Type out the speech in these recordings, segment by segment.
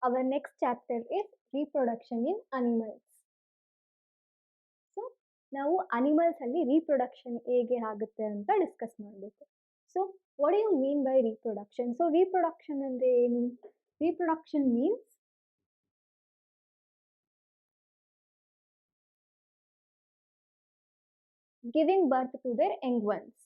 our next chapter is reproduction in animals. So ನಾವು animals ಅಲ್ಲಿ reproduction ಹೇಗೆ ಆಗುತ್ತೆ ಅಂತ ಡಿಸ್ಕಸ್ ಮಾಡಬೇಕು. So what do you mean by reproduction? So reproduction ಅಂದ್ರೆ ಏನು? Reproduction means giving birth to their young ones.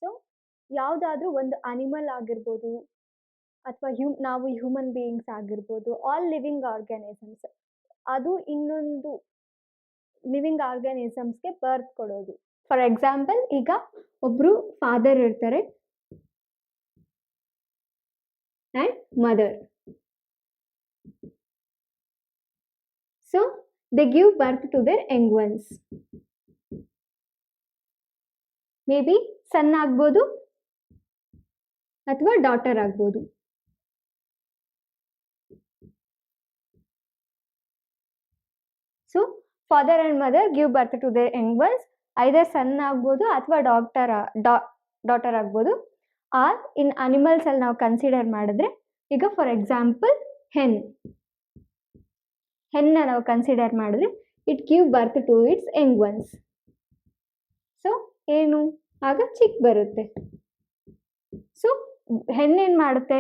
So ಯಾವುದಾದ್ರೂ ಒಂದು ಅನಿಮಲ್ ಆಗಿರ್ಬೋದು ಅಥವಾ ನಾವು ಹ್ಯೂಮನ್ ಬೀಯಿಂಗ್ಸ್ ಆಗಿರ್ಬೋದು, ಆಲ್ ಲಿವಿಂಗ್ ಆರ್ಗ್ಯಾನಿಸಮ್ಸ್, ಅದು ಇನ್ನೊಂದು ಲಿವಿಂಗ್ ಆರ್ಗ್ಯಾನಿಸಮ್ಸ್ಗೆ ಬರ್ತ್ ಕೊಡೋದು. ಫಾರ್ ಎಕ್ಸಾಂಪಲ್, ಈಗ ಒಬ್ರು ಫಾದರ್ ಇರ್ತಾರೆ and mother. So they give birth to their young ones. May be son ಆಗ್ಬೋದು ಅಥವಾ ಡಾಟರ್ ಆಗ್ಬೋದು. So father and mother give birth to their young ones. Either son ಆಗ್ಬೋದು ಅಥವಾ ಡಾಟರ್ ಆಗ್ಬೋದು. ಆರ್ ಇನ್ animals ಅಲ್ಲಿ ನಾವು ಕನ್ಸಿಡರ್ ಮಾಡಿದ್ರೆ, ಈಗ ಫಾರ್ ಎಕ್ಸಾಂಪಲ್ ಹೆನ್ನ ನಾವು ಕನ್ಸಿಡರ್ ಮಾಡಿದ್ರೆ it give birth to its young ones. So ಏನು ಆಗ ಚಿಕ್ಕ ಬರುತ್ತೆ. ಸೊ ಹೆಣ್ಣೇನ್ ಮಾಡುತ್ತೆ?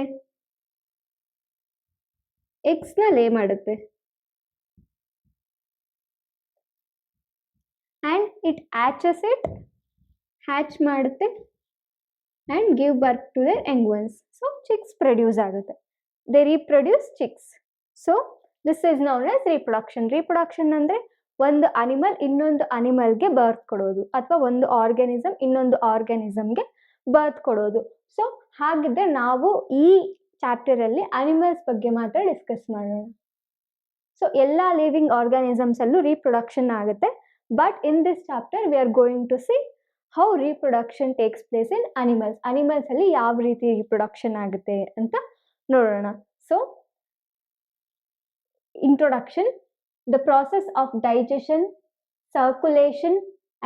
ಎಗ್ಸ್ನ ಲೇ ಮಾಡುತ್ತೆ ಆ್ಯಂಡ್ ಇಟ್ ಹ್ಯಾಚ್ ಮಾಡುತ್ತೆ and give birth to their young ones. So chicks produce ಆಗುತ್ತೆ. They reproduce chicks. So this is known as reproduction. Reproduction ಅಂದರೆ ಒಂದು ಅನಿಮಲ್ ಇನ್ನೊಂದು ಅನಿಮಲ್ಗೆ ಬರ್ತ್ ಕೊಡೋದು, ಅಥವಾ ಒಂದು ಆರ್ಗ್ಯಾನಿಸಮ್ ಇನ್ನೊಂದು ಆರ್ಗ್ಯಾನಿಸಮ್ಗೆ ಬರ್ತ್ ಕೊಡೋದು. ಸೊ ಹಾಗಿದ್ರೆ ನಾವು ಈ ಚಾಪ್ಟರ್ ಅಲ್ಲಿ ಅನಿಮಲ್ಸ್ ಬಗ್ಗೆ ಮಾತ್ರ ಡಿಸ್ಕಸ್ ಮಾಡೋಣ. ಸೊ ಎಲ್ಲ ಲಿವಿಂಗ್ ಆರ್ಗ್ಯಾನಿಸಮ್ಸ್ ಅಲ್ಲೂ ರೀಪ್ರೊಡಕ್ಷನ್ ಆಗುತ್ತೆ. But in this chapter we are going to see how reproduction takes place in animals. Animals ಅಲ್ಲಿ ಯಾವ ರೀತಿ ರೀಪ್ರೊಡಕ್ಷನ್ ಆಗುತ್ತೆ ಅಂತ ನೋಡೋಣ. So introduction. The process of digestion, circulation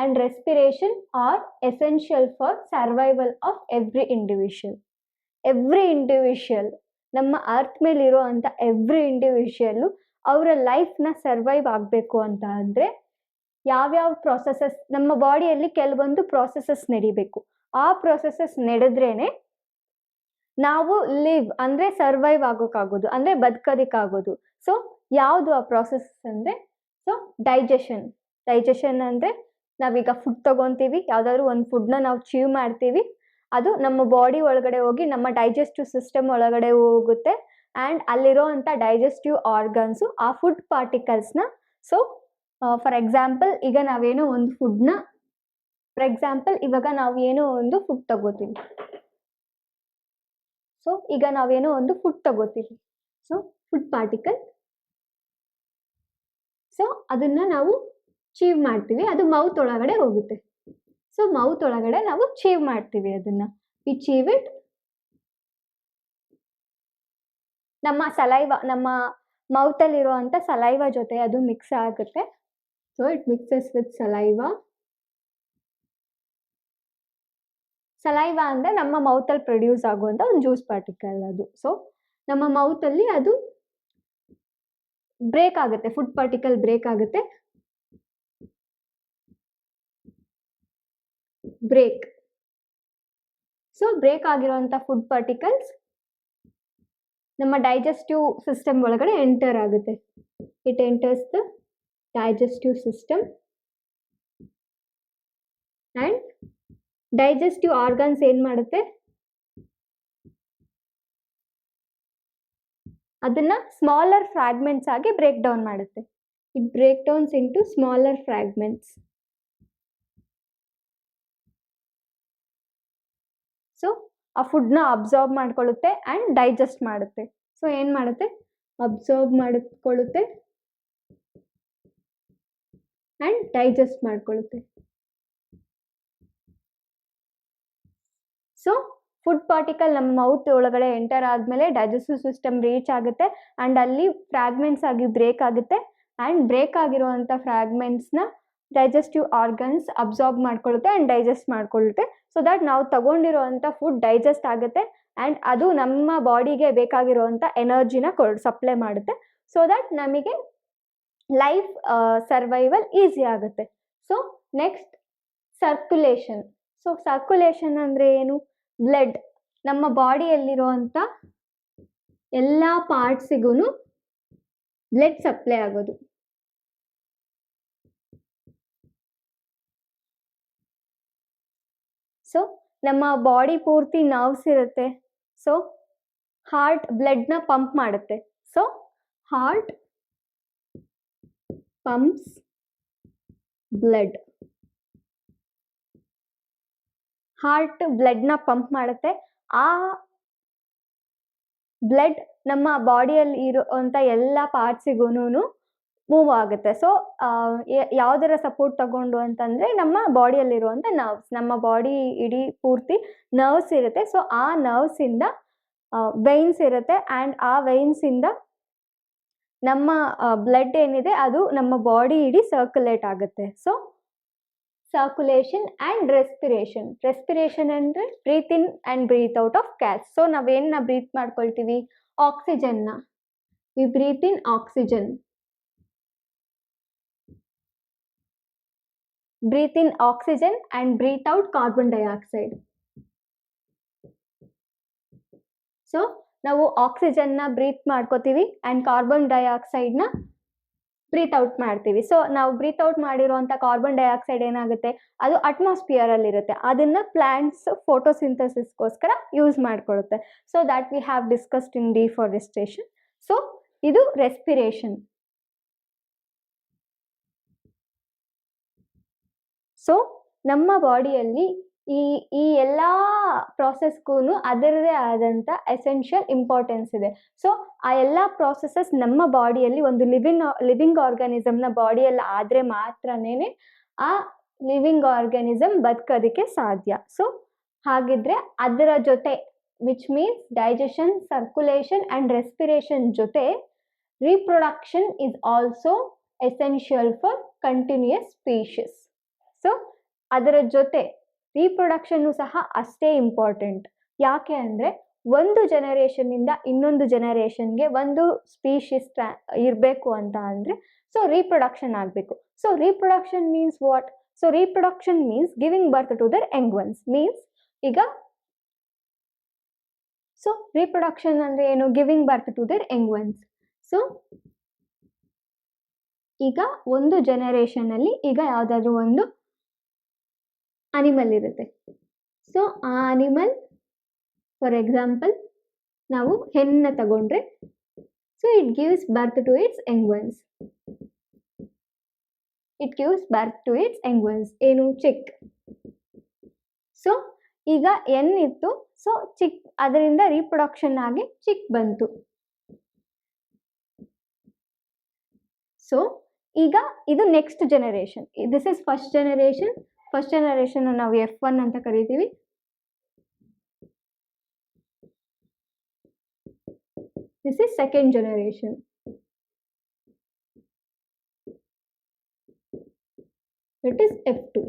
and respiration are essential for survival of every individual. Every individual, ನಮ್ಮ earth ಮೇಲೆ ಇರೋ ಅಂತ ಎವ್ರಿ ಇಂಡಿವಿಜುವಲ್ ಅವರ ಲೈಫ್ನ ಸರ್ವೈವ್ ಆಗಬೇಕು ಅಂತ ಅಂದರೆ ಯಾವ್ಯಾವ ಪ್ರಾಸೆಸಸ್ ನಮ್ಮ ಬಾಡಿಯಲ್ಲಿ ಕೆಲವೊಂದು ಪ್ರಾಸೆಸಸ್ ನಡಿಬೇಕು. ಆ ಪ್ರಾಸೆಸಸ್ ನಡೆದ್ರೇನೆ ನಾವು ಲಿವ್ ಅಂದರೆ ಸರ್ವೈವ್ ಆಗೋಕ್ಕಾಗೋದು, ಅಂದರೆ ಬದುಕೋದಕ್ಕಾಗೋದು. ಸೊ ಯಾವುದು ಆ ಪ್ರಾಸೆಸ್ ಅಂದರೆ, ಸೊ ಡೈಜೆಷನ್ ಅಂದರೆ ನಾವೀಗ ಫುಡ್ ತಗೊತೀವಿ, ಯಾವುದಾದ್ರೂ ಒಂದು ಫುಡ್ನ ನಾವು ಚೀವ್ ಮಾಡ್ತೀವಿ, ಅದು ನಮ್ಮ ಬಾಡಿ ಒಳಗಡೆ ಹೋಗಿ ನಮ್ಮ ಡೈಜೆಸ್ಟಿವ್ ಸಿಸ್ಟಮ್ ಒಳಗಡೆ ಹೋಗುತ್ತೆ ಆ್ಯಂಡ್ ಅಲ್ಲಿರೋ ಅಂಥ ಡೈಜೆಸ್ಟಿವ್ ಆರ್ಗನ್ಸು ಆ ಫುಡ್ ಪಾರ್ಟಿಕಲ್ಸ್ನ, ಸೊ ಫಾರ್ ಎಕ್ಸಾಂಪಲ್ ಈಗ ನಾವೇನೋ ಒಂದು ಫುಡ್ನ, ಇವಾಗ ನಾವು ಏನೋ ಒಂದು ಫುಡ್ ತಗೋತೀವಿ. ಸೊ ಈಗ ನಾವೇನೋ ಒಂದು ಫುಡ್ ತಗೋತೀವಿ, ಸೊ ಫುಡ್ ಪಾರ್ಟಿಕಲ್, ಸೊ ಅದನ್ನ ನಾವು ಚೀವ್ ಮಾಡ್ತೀವಿ, ಅದು ಮೌತ್ ಒಳಗಡೆ ಹೋಗುತ್ತೆ. ಸೊ ಮೌತ್ ಒಳಗಡೆ ನಾವು ಚೀವ್ ಮಾಡ್ತೀವಿ ಅದನ್ನ. We chew it. ನಮ್ಮ ಸಲೈವ, ನಮ್ಮ ಮೌತಲ್ಲಿರೋ ಅಂಥ ಸಲೈವ ಜೊತೆ ಅದು ಮಿಕ್ಸ್ ಆಗುತ್ತೆ. So it mixes with saliva. Saliva ಅಂದರೆ ನಮ್ಮ ಮೌತಲ್ಲಿ ಪ್ರೊಡ್ಯೂಸ್ ಆಗುವಂಥ ಒಂದು ಜ್ಯೂಸ್ ಪಾರ್ಟಿಕಲ್ ಅದು. ಸೊ ನಮ್ಮ ಮೌತಲ್ಲಿ ಅದು ಬ್ರೇಕ್ ಆಗುತ್ತೆ, ಫುಡ್ ಪಾರ್ಟಿಕಲ್ ಬ್ರೇಕ್ ಆಗುತ್ತೆ. ಸೊ ಬ್ರೇಕ್ ಆಗಿರೋಂಥ ಫುಡ್ ಪಾರ್ಟಿಕಲ್ಸ್ ನಮ್ಮ ಡೈಜೆಸ್ಟಿವ್ ಸಿಸ್ಟಮ್ ಒಳಗಡೆ ಎಂಟರ್ ಆಗುತ್ತೆ. It enters the digestive system and digestive organs ಏನು ಮಾಡುತ್ತೆ, ಅದನ್ನ ಸ್ಮಾಲರ್ ಫ್ರಾಗ್ಮೆಂಟ್ಸ್ ಆಗಿ ಬ್ರೇಕ್ ಡೌನ್ ಮಾಡುತ್ತೆ. It break downs into smaller fragments. So ಆ ಫುಡ್ನ ಅಬ್ಸಾರ್ಬ್ ಮಾಡ್ಕೊಳ್ಳುತ್ತೆ ಆ್ಯಂಡ್ ಡೈಜೆಸ್ಟ್ ಮಾಡುತ್ತೆ. ಸೊ ಏನು ಮಾಡುತ್ತೆ, ಅಬ್ಸಾರ್ಬ್ ಮಾಡಿಕೊಳ್ಳುತ್ತೆ ಆ್ಯಂಡ್ ಡೈಜೆಸ್ಟ್ ಮಾಡ್ಕೊಳ್ಳುತ್ತೆ. ಸೊ ಫುಡ್ ಪಾರ್ಟಿಕಲ್ ನಮ್ಮ ಮೌತ್ ಒಳಗಡೆ ಎಂಟರ್ ಆದಮೇಲೆ ಡೈಜೆಸ್ಟಿವ್ ಸಿಸ್ಟಮ್ ರೀಚ್ ಆಗುತ್ತೆ ಆ್ಯಂಡ್ ಅಲ್ಲಿ ಫ್ರಾಗ್ಮೆಂಟ್ಸ್ ಆಗಿ ಬ್ರೇಕ್ ಆಗುತ್ತೆ ಆ್ಯಂಡ್ ಬ್ರೇಕ್ ಆಗಿರುವಂಥ ಫ್ರಾಗ್ಮೆಂಟ್ಸ್ನ ಡೈಜೆಸ್ಟಿವ್ ಆರ್ಗನ್ಸ್ ಅಬ್ಸಾರ್ಬ್ ಮಾಡ್ಕೊಳ್ಳುತ್ತೆ ಆ್ಯಂಡ್ ಡೈಜೆಸ್ಟ್ ಮಾಡ್ಕೊಳ್ಳುತ್ತೆ. ಸೊ ದಟ್ ನಾವು ತಗೊಂಡಿರುವಂಥ ಫುಡ್ ಡೈಜೆಸ್ಟ್ ಆಗುತ್ತೆ ಆ್ಯಂಡ್ ಅದು ನಮ್ಮ ಬಾಡಿಗೆ ಬೇಕಾಗಿರುವಂಥ ಎನರ್ಜಿನ ಸಪ್ಲೈ ಮಾಡುತ್ತೆ. ಸೊ ದಟ್ ನಮಗೆ ಲೈಫ್ ಸರ್ವೈವಲ್ ಈಸಿ ಆಗುತ್ತೆ. So next circulation. So circulation ಅಂದರೆ ಏನು? ಬ್ಲಡ್ ನಮ್ಮ ಬಾಡಿಯಲ್ಲಿರುವಂಥ ಎಲ್ಲ ಪಾರ್ಟ್ಸಿಗೂ ಬ್ಲಡ್ ಸಪ್ಲೈ ಆಗೋದು. ಸೊ ನಮ್ಮ ಬಾಡಿ ಪೂರ್ತಿ ನರ್ವ್ಸ್ ಇರುತ್ತೆ. ಸೊ ಹಾರ್ಟ್ ಬ್ಲಡ್ನ ಪಂಪ್ ಮಾಡುತ್ತೆ. So heart pumps blood. Heart ಬ್ಲಡ್ನ ಪಂಪ್ ಮಾಡುತ್ತೆ. ಆ ಬ್ಲಡ್ ನಮ್ಮ ಬಾಡಿಯಲ್ಲಿ ಇರುವಂಥ ಎಲ್ಲ ಪಾರ್ಟ್ಸಿಗೂ ಮೂವ್ ಆಗುತ್ತೆ. ಸೊ ಯಾವುದರ ಸಪೋರ್ಟ್ ತಗೊಂಡು ಅಂತಂದರೆ ನಮ್ಮ ಬಾಡಿಯಲ್ಲಿರುವಂಥ ನರ್ವ್ಸ್. ನಮ್ಮ ಬಾಡಿ ಇಡೀ ಪೂರ್ತಿ ನರ್ವ್ಸ್ ಇರುತ್ತೆ. ಸೊ ಆ ನರ್ವ್ಸಿಂದ ವೈನ್ಸ್ ಇರುತ್ತೆ ಆ್ಯಂಡ್ ಆ ವೈನ್ಸಿಂದ ನಮ್ಮ ಬ್ಲಡ್ ಏನಿದೆ ಅದು ನಮ್ಮ ಬಾಡಿ ಇಡೀ ಸರ್ಕ್ಯುಲೇಟ್ ಆಗುತ್ತೆ. So circulation and respiration. Respiration ಅಂದರೆ breathe in and breathe out of gas. So ನಾವೇನ ಬ್ರೀತ್ ಮಾಡ್ಕೊಳ್ತೀವಿ? ಆಕ್ಸಿಜನ್ನ. We breathe in oxygen, breathe in oxygen and breathe out carbon dioxide. So ನಾವು ಆಕ್ಸಿಜನ್ನ ಬ್ರೀತ್ ಮಾಡ್ಕೋತೀವಿ ಆ್ಯಂಡ್ ಕಾರ್ಬನ್ ಡೈಆಕ್ಸೈಡ್ನ breathe out ಮಾಡ್ತೀವಿ. So ನಾವು ಬ್ರೀತ್ ಔಟ್ ಮಾಡಿರುವಂಥ ಕಾರ್ಬನ್ ಡೈಆಕ್ಸೈಡ್ ಏನಾಗುತ್ತೆ? ಅದು ಅಟ್ಮಾಸ್ಫಿಯರಲ್ಲಿರುತ್ತೆ. ಅದನ್ನು ಪ್ಲಾಂಟ್ಸ್ ಫೋಟೋಸಿಂಥಸಿಸ್ಗೋಸ್ಕರ ಯೂಸ್ ಮಾಡ್ಕೊಳ್ಳುತ್ತೆ. So that we have discussed in deforestation. So ಇದು ರೆಸ್ಪಿರೇಷನ್. ಸೊ ನಮ್ಮ ಬಾಡಿಯಲ್ಲಿ ಈ ಎಲ್ಲ ಪ್ರಾಸೆಸ್ಗೂ ಅದರದೇ ಆದಂಥ ಎಸೆನ್ಷಿಯಲ್ ಇಂಪಾರ್ಟೆನ್ಸ್ ಇದೆ. ಸೊ ಆ ಎಲ್ಲ ಪ್ರಾಸೆಸಸ್ ನಮ್ಮ ಬಾಡಿಯಲ್ಲಿ ಒಂದು ಲಿವಿಂಗ್ ಆರ್ಗಾನಿಸಮ್ನ ಬಾಡಿಯಲ್ಲಿ ಆದರೆ ಮಾತ್ರನೇ ಆ ಲಿವಿಂಗ್ ಆರ್ಗಾನಿಸಮ್ ಬದುಕೋದಕ್ಕೆ ಸಾಧ್ಯ. ಸೊ ಹಾಗಿದ್ರೆ ಅದರ ಜೊತೆ which means digestion, circulation and respiration ಜೊತೆ reproduction is also essential for continuous species. So ಅದರ ಜೊತೆ ರೀಪ್ರೊಡಕ್ಷನ್ನು ಸಹ ಅಷ್ಟೇ ಇಂಪಾರ್ಟೆಂಟ್. ಯಾಕೆ ಅಂದರೆ ಒಂದು ಜನರೇಷನ್ನಿಂದ ಇನ್ನೊಂದು ಜನರೇಷನ್ಗೆ ಒಂದು ಸ್ಪೀಷೀಸ್ ಇರಬೇಕು ಅಂತ ಅಂದರೆ ಸೊ ರೀಪ್ರೊಡಕ್ಷನ್ ಆಗಬೇಕು. So reproduction means what? So reproduction means giving birth to their young ones. Means ಈಗ ಸೊ ರೀಪ್ರೊಡಕ್ಷನ್ ಅಂದರೆ ಏನು? Giving birth to their young ones. So ಈಗ ಒಂದು ಜನರೇಷನಲ್ಲಿ ಈಗ ಯಾವುದಾದ್ರೂ ಒಂದು ಅನಿಮಲ್ ಇರುತ್ತೆ. ಸೊ ಆ ಅನಿಮಲ್ ಫಾರ್ ಎಕ್ಸಾಂಪಲ್ ನಾವು ಹೆನ್ನ ತಗೊಂಡ್ರೆ so it gives birth to its young ones. It gives birth to its young ones. ಏನು? ಚಿಕ್. ಸೊ ಈಗ ಇತ್ತು. ಸೊ ಚಿಕ್ ಅದರಿಂದ ರೀಪ್ರೊಡಕ್ಷನ್ ಆಗಿ ಚಿಕ್ ಬಂತು. ಸೊ ಈಗ ಇದು next generation. This is first generation. First generation ನಾವು F1 ಅಂತ ಕರಿತೀವಿ. This is second generation. It is F2.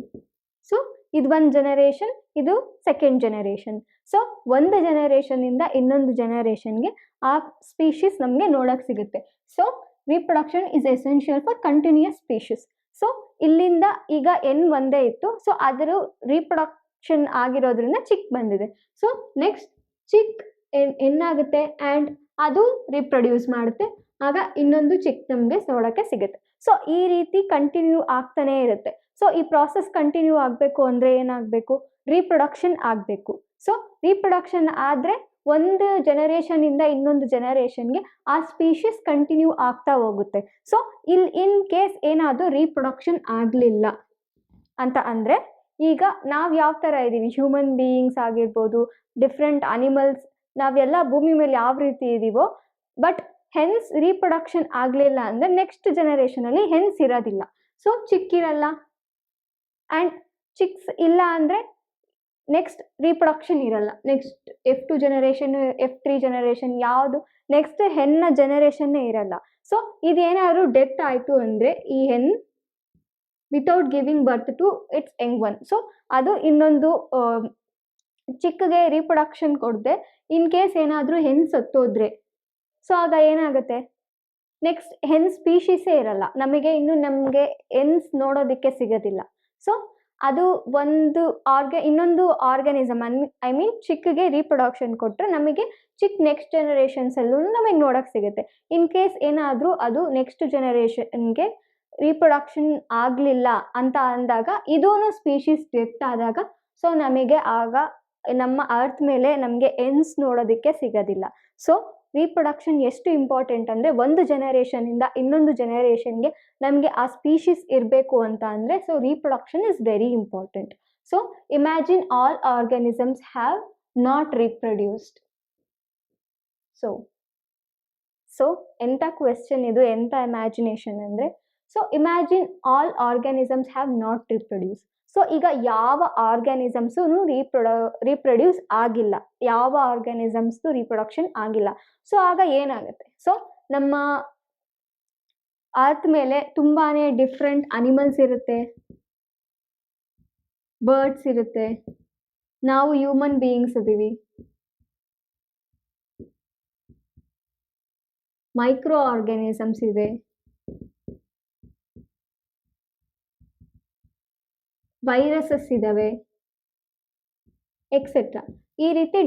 So ಇದು ಒಂದು ಜನರೇಷನ್, ಇದು ಸೆಕೆಂಡ್ ಜನರೇಷನ್. ಸೊ ಒಂದು ಜನರೇಷನಿಂದ ಇನ್ನೊಂದು ಜನರೇಷನ್ಗೆ ಆ ಸ್ಪೀಷೀಸ್ ನಮಗೆ ನೋಡಕ್ಕೆ ಸಿಗುತ್ತೆ. So reproduction is essential for continuous species. So ಇಲ್ಲಿಂದ ಈಗ ಒಂದೇ ಇತ್ತು. ಸೊ ಅದರ ರೀಪ್ರೊಡಕ್ಷನ್ ಆಗಿರೋದ್ರಿಂದ ಚಿಕ್ ಬಂದಿದೆ. ಸೊ ನೆಕ್ಸ್ಟ್ ಚಿಕ್ ಏನಾಗುತ್ತೆ ಆ್ಯಂಡ್ ಅದು ರೀಪ್ರೊಡ್ಯೂಸ್ ಮಾಡುತ್ತೆ. ಆಗ ಇನ್ನೊಂದು ಚಿಕ್ ನಮಗೆ ನೋಡೋಕ್ಕೆ ಸಿಗುತ್ತೆ. ಸೊ ಈ ರೀತಿ ಕಂಟಿನ್ಯೂ ಆಗ್ತಾನೇ ಇರುತ್ತೆ. ಸೊ ಈ ಪ್ರಾಸೆಸ್ ಕಂಟಿನ್ಯೂ ಆಗಬೇಕು ಅಂದರೆ ಏನಾಗಬೇಕು? ರೀಪ್ರೊಡಕ್ಷನ್ ಆಗಬೇಕು. ಸೊ ರೀಪ್ರೊಡಕ್ಷನ್ ಆದರೆ ಒಂದು ಜನರೇಷನಿಂದ ಇನ್ನೊಂದು ಜನರೇಷನ್ಗೆ ಆ ಸ್ಪೀಷೀಸ್ ಕಂಟಿನ್ಯೂ ಆಗ್ತಾ ಹೋಗುತ್ತೆ. ಸೊ ಇನ್ ಕೇಸ್ ಏನಾದರೂ ರೀಪ್ರೊಡಕ್ಷನ್ ಆಗಲಿಲ್ಲ ಅಂತ ಅಂದರೆ ಈಗ ನಾವು ಯಾವ ಥರ ಇದ್ದೀವಿ, ಹ್ಯೂಮನ್ ಬೀಯಿಂಗ್ಸ್ ಆಗಿರ್ಬೋದು, ಡಿಫ್ರೆಂಟ್ ಅನಿಮಲ್ಸ್, ನಾವೆಲ್ಲ ಭೂಮಿ ಮೇಲೆ ಯಾವ ರೀತಿ ಇದ್ದೀವೋ, ಬಟ್ ಹೆನ್ಸ್ ರೀಪ್ರೊಡಕ್ಷನ್ ಆಗಲಿಲ್ಲ ಅಂದರೆ ನೆಕ್ಸ್ಟ್ ಜನರೇಷನಲ್ಲಿ ಹೆನ್ಸ್ ಇರೋದಿಲ್ಲ. ಸೊ ಚಿಕ್ಕಿರಲ್ಲ ಆ್ಯಂಡ್ ಚಿಕ್ಸ್ ಇಲ್ಲ ಅಂದರೆ ನೆಕ್ಸ್ಟ್ ರೀಪ್ರೊಡಕ್ಷನ್ ಇರಲ್ಲ. Next F2 generation, F3 generation ಯಾವುದು ನೆಕ್ಸ್ಟ್ ಹೆಣ್ಣ ಜನರೇಷನ್ನೇ ಇರಲ್ಲ. ಸೊ ಇದೇನಾದ್ರು ಡೆತ್ ಆಯಿತು ಅಂದರೆ ಈ hen without giving birth to its young one, so ಅದು ಇನ್ನೊಂದು ಚಿಕ್ಕಗೆ ರೀಪ್ರೊಡಕ್ಷನ್ ಕೊಡದೆ ಇನ್ ಕೇಸ್ ಏನಾದರೂ ಹೆಣ್ ಸತ್ತೋದ್ರೆ ಸೊ ಆಗ ಏನಾಗುತ್ತೆ, ನೆಕ್ಸ್ಟ್ ಹೆಣ್ ಸ್ಪೀಶೀಸೇ ಇರಲ್ಲ, ನಮಗೆ ಹೆಣ್ಸ್ ನೋಡೋದಕ್ಕೆ ಸಿಗೋದಿಲ್ಲ. ಸೊ ಅದು ಒಂದು ಇನ್ನೊಂದು ಆರ್ಗನಿಸಮ್ ಐ ಮೀನ್ ಚಿಕ್ಕಗೆ ರೀಪ್ರೊಡಕ್ಷನ್ ಕೊಟ್ಟರೆ ನಮಗೆ ಚಿಕ್ಕ ನೆಕ್ಸ್ಟ್ ಜನರೇಷನ್ಸಲ್ಲೂ ನಮಗೆ ನೋಡೋಕ್ಕೆ ಸಿಗುತ್ತೆ. ಇನ್ ಕೇಸ್ ಏನಾದರೂ ಅದು ನೆಕ್ಸ್ಟ್ ಜನರೇಷನ್ಗೆ ರೀಪ್ರೊಡಕ್ಷನ್ ಆಗಲಿಲ್ಲ ಅಂತ ಅಂದಾಗ ಇದೂ ಸ್ಪೀಶೀಸ್ ಡೆತ್ ಆದಾಗ ಸೊ ನಮಗೆ ಆಗ ನಮ್ಮ ಅರ್ತ್ ಮೇಲೆ ನಮಗೆ ಹೆಣ್ಸ್ ನೋಡೋದಕ್ಕೆ ಸಿಗೋದಿಲ್ಲ. ಸೊ ರೀಪ್ರೊಡಕ್ಷನ್ ಎಷ್ಟು ಇಂಪಾರ್ಟೆಂಟ್ ಅಂದರೆ ಒಂದು ಜನರೇಷನಿಂದ ಇನ್ನೊಂದು ಜನರೇಷನ್ಗೆ ನಮಗೆ ಆ ಸ್ಪೀಶೀಸ್ ಇರಬೇಕು ಅಂತ ಅಂದರೆ so reproduction is very important. So imagine all organisms have not reproduced. So ಎಂಥ ಕ್ವೆಶ್ಚನ್ ಇದು, ಎಂಥ ಇಮ್ಯಾಜಿನೇಷನ್ ಅಂದರೆ, so imagine all organisms have not reproduce. So ಈಗ ಯಾವ ಆರ್ಗ್ಯಾನಿಸಮ್ಸು ರೀಪ್ರೊಡ್ಯೂಸ್ ಆಗಿಲ್ಲ, ಯಾವ ಆರ್ಗ್ಯಾನಿಸಮ್ಸ್ದು ರೀಪ್ರೊಡಕ್ಷನ್ ಆಗಿಲ್ಲ. ಸೊ ಆಗ ಏನಾಗುತ್ತೆ, ಸೊ ನಮ್ಮ ಅರ್ತ್ ಮೇಲೆ ತುಂಬಾ ಡಿಫ್ರೆಂಟ್ ಅನಿಮಲ್ಸ್ ಇರುತ್ತೆ, ಬರ್ಡ್ಸ್ ಇರುತ್ತೆ, ನಾವು ಹ್ಯೂಮನ್ ಬೀಯಿಂಗ್ಸ್ ಇದ್ದೀವಿ, ಮೈಕ್ರೋ ಆರ್ಗ್ಯಾನಿಸಮ್ಸ್ ಇದೆ, ವೈರಸಸ್ ಇದ್ದಾವೆ, ಎಕ್ಸೆಟ್ರಾ. ಈ ರೀತಿ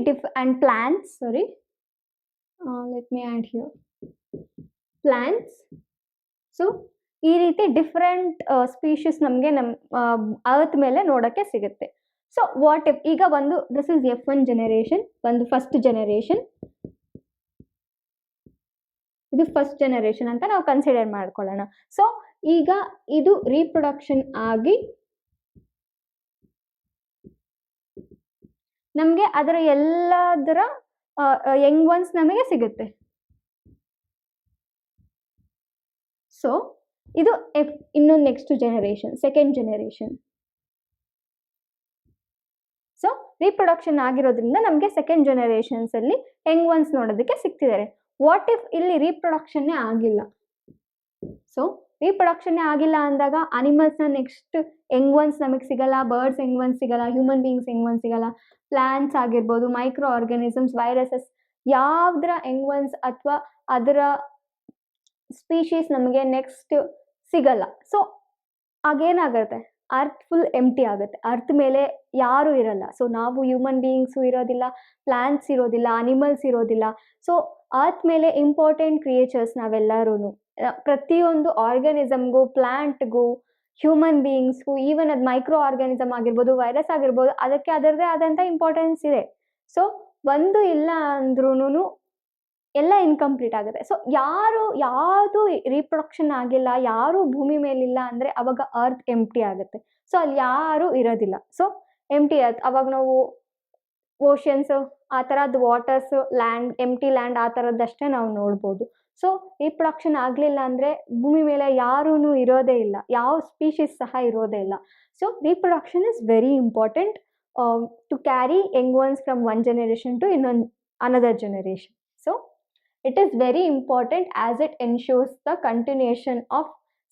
plants, let me add here plants. So ಈ ರೀತಿ ಡಿಫ್ರೆಂಟ್ ಸ್ಪೀಶೀಸ್ ನಮಗೆ ಅರ್ತ್ ಮೇಲೆ ನೋಡೋಕ್ಕೆ ಸಿಗುತ್ತೆ. ಸೊ ವಾಟ್ ಇಫ್ ಈಗ ದಿಸ್ ಇಸ್ F1 ಜನರೇಷನ್, ಒಂದು ಫಸ್ಟ್ ಜನರೇಷನ್, ಇದು ಫಸ್ಟ್ ಜನರೇಷನ್ ಅಂತ ನಾವು ಕನ್ಸಿಡರ್ ಮಾಡ್ಕೊಳ್ಳೋಣ. ಸೊ ಈಗ ಇದು ರೀಪ್ರೊಡಕ್ಷನ್ ಆಗಿ ನಮಗೆ ಅದರ ಎಲ್ಲದರ ಯಂಗ್ ಒನ್ಸ್ ನಮಗೆ ಸಿಗುತ್ತೆ. ಸೊ ಇದು ಇನ್ನೊಂದು next generation, second generation. So reproduction ಆಗಿರೋದ್ರಿಂದ ನಮಗೆ ಸೆಕೆಂಡ್ ಜನರೇಷನ್ಸ್ ಅಲ್ಲಿ ಯಂಗ್ ಒನ್ಸ್ ನೋಡೋದಕ್ಕೆ ಸಿಗ್ತಿದ್ದಾರೆ. ವಾಟ್ ಇಫ್ ಇಲ್ಲಿ ರೀಪ್ರೊಡಕ್ಷನ್ನೇ ಆಗಿಲ್ಲ? ಸೊ ರೀಪ್ರೊಡಕ್ಷನ್ನೇ ಆಗಿಲ್ಲ ಅಂದಾಗ ಅನಿಮಲ್ಸ್ನ ನೆಕ್ಸ್ಟ್ ಯಂಗ್ ಒನ್ಸ್ ನಮಗೆ ಸಿಗಲ್ಲ, ಬರ್ಡ್ಸ್ ಯಂಗ್ ಒನ್ಸ್ ಸಿಗಲ್ಲ, ಹ್ಯೂಮನ್ ಬೀಯಿಂಗ್ಸ್ ಯಂಗ್ ಒನ್ಸ್ ಸಿಗಲ್ಲ, ಪ್ಲಾಂಟ್ಸ್ ಆಗಿರ್ಬೋದು, ಮೈಕ್ರೋ ಆರ್ಗ್ಯಾನಿಸಮ್ಸ್, ವೈರಸಸ್ ಯಾವುದರ ಯಂಗ್ ಒನ್ಸ್ ಅಥವಾ ಅದರ ಸ್ಪೀಶೀಸ್ ನಮಗೆ ನೆಕ್ಸ್ಟ್ ಸಿಗಲ್ಲ. ಸೊ ಆಗೇನಾಗುತ್ತೆ, ಅರ್ತ್ ಫುಲ್ ಎಂಟಿ ಆಗುತ್ತೆ, ಅರ್ತ್ ಮೇಲೆ ಯಾರೂ ಇರಲ್ಲ. ಸೊ ನಾವು ಹ್ಯೂಮನ್ ಬೀಯಿಂಗ್ಸು ಇರೋದಿಲ್ಲ, ಪ್ಲಾಂಟ್ಸ್ ಇರೋದಿಲ್ಲ, ಅನಿಮಲ್ಸ್ ಇರೋದಿಲ್ಲ. ಸೊ ಅರ್ತ್ ಮೇಲೆ ಇಂಪಾರ್ಟೆಂಟ್ ಕ್ರಿಯೇಚರ್ಸ್ ನಾವೆಲ್ಲರೂ, ಪ್ರತಿಯೊಂದು ಆರ್ಗ್ಯಾನಿಸಮ್ಗೂ, ಪ್ಲಾಂಟ್ಗೂ, ಹ್ಯೂಮನ್ ಬೀಯಿಂಗ್ಸ್ಗೂ, ಈವನ್ ಅದು ಮೈಕ್ರೋ ಆರ್ಗ್ಯಾನಿಸಮ್ ಆಗಿರ್ಬೋದು, ವೈರಸ್ ಆಗಿರ್ಬೋದು, ಅದಕ್ಕೆ ಅದರದೇ ಆದಂಥ ಇಂಪಾರ್ಟೆನ್ಸ್ ಇದೆ. ಸೊ ಒಂದು ಇಲ್ಲ ಅಂದ್ರೂ ಎಲ್ಲ ಇನ್ಕಂಪ್ಲೀಟ್ ಆಗುತ್ತೆ. ಸೊ ಯಾವುದು ರೀಪ್ರೊಡಕ್ಷನ್ ಆಗಿಲ್ಲ, ಯಾರು ಭೂಮಿ ಮೇಲಿಲ್ಲ ಅಂದರೆ ಅವಾಗ ಅರ್ತ್ ಎಂಟಿ ಆಗುತ್ತೆ. ಸೊ ಅಲ್ಲಿ ಯಾರೂ ಇರೋದಿಲ್ಲ. ಸೊ ಎಂಟಿ ಅರ್ತ್, ಅವಾಗ ನಾವು ಓಷನ್ಸು, ಆ ಥರದ್ದು ವಾಟರ್ಸು, ಲ್ಯಾಂಡ್, ಎಂಟಿ ಲ್ಯಾಂಡ್ ಆ ಥರದ್ದಷ್ಟೇ ನಾವು ನೋಡ್ಬೋದು. ಸೊ ರೀಪ್ರೊಡಕ್ಷನ್ ಆಗಲಿಲ್ಲ ಅಂದರೆ ಭೂಮಿ ಮೇಲೆ ಯಾರೂ ಇರೋದೇ ಇಲ್ಲ, ಯಾವ ಸ್ಪೀಶೀಸ್ ಸಹ ಇರೋದೇ ಇಲ್ಲ. So reproduction is very important to carry young ones from one generation to another generation. So it is very important as it ensures the continuation of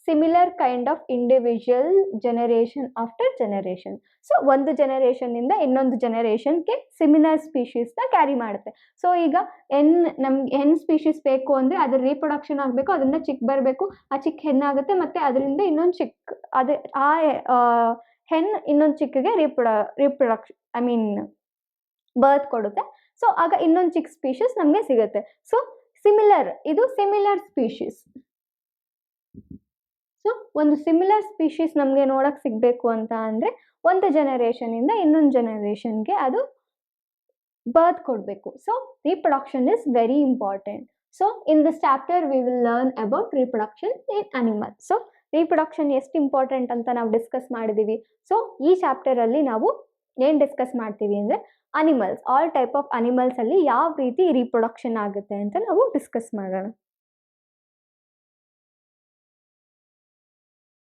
similar kind of individual generation after generation. So ಒಂದು ಜನರೇಷನ್ನಿಂದ ಇನ್ನೊಂದು ಜನರೇಷನ್ಗೆ similar ಸ್ಪೀಶೀಸ್ನ carry ಮಾಡುತ್ತೆ. So ಈಗ ನಮ್ಗೆ ಹೆಣ್ species ಬೇಕು ಅಂದರೆ ಅದ್ರ reproduction ಆಗಬೇಕು, ಅದರಿಂದ ಚಿಕ್ಕ ಬರಬೇಕು, ಆ ಚಿಕ್ಕ ಹೆಣ್ಣಾಗುತ್ತೆ, ಮತ್ತು ಅದರಿಂದ ಇನ್ನೊಂದು ಚಿಕ್ಕ ಆ ಹೆಣ್ಣು ಇನ್ನೊಂದು ಚಿಕ್ಕಗೆ ರೀಪ್ರೊಡಕ್ಷನ್ ಬರ್ತ್ ಕೊಡುತ್ತೆ. ಸೊ ಆಗ ಇನ್ನೊಂದು ಚಿಕ್ಕ ಸ್ಪೀಶೀಸ್ ನಮಗೆ ಸಿಗುತ್ತೆ. ಸೊ ಇದು ಸಿಮಿಲರ್ ಸ್ಪೀಶೀಸ್. ಸೊ ಒಂದು ಸಿಮಿಲರ್ ಸ್ಪೀಶೀಸ್ ನಮಗೆ ನೋಡಕ್ಕೆ ಸಿಗಬೇಕು ಅಂತ ಅಂದರೆ ಒಂದು ಜನರೇಷನಿಂದ ಇನ್ನೊಂದು ಜನರೇಷನ್ಗೆ ಅದು ಬರ್ತ್ ಕೊಡಬೇಕು. So reproduction is very important. So in this chapter we will learn about reproduction in animal. So reproduction ಎಷ್ಟು ಇಂಪಾರ್ಟೆಂಟ್ ಅಂತ ನಾವು ಡಿಸ್ಕಸ್ ಮಾಡಿದ್ದೀವಿ. ಸೊ ಈ ಚಾಪ್ಟರಲ್ಲಿ ನಾವು ಏನು ಡಿಸ್ಕಸ್ ಮಾಡ್ತೀವಿ ಅಂದರೆ ಅನಿಮಲ್ಸ್, ಆಲ್ ಟೈಪ್ ಆಫ್ ಅನಿಮಲ್ಸಲ್ಲಿ ಯಾವ ರೀತಿ ರೀಪ್ರೊಡಕ್ಷನ್ ಆಗುತ್ತೆ ಅಂತ ನಾವು ಡಿಸ್ಕಸ್ ಮಾಡೋಣ.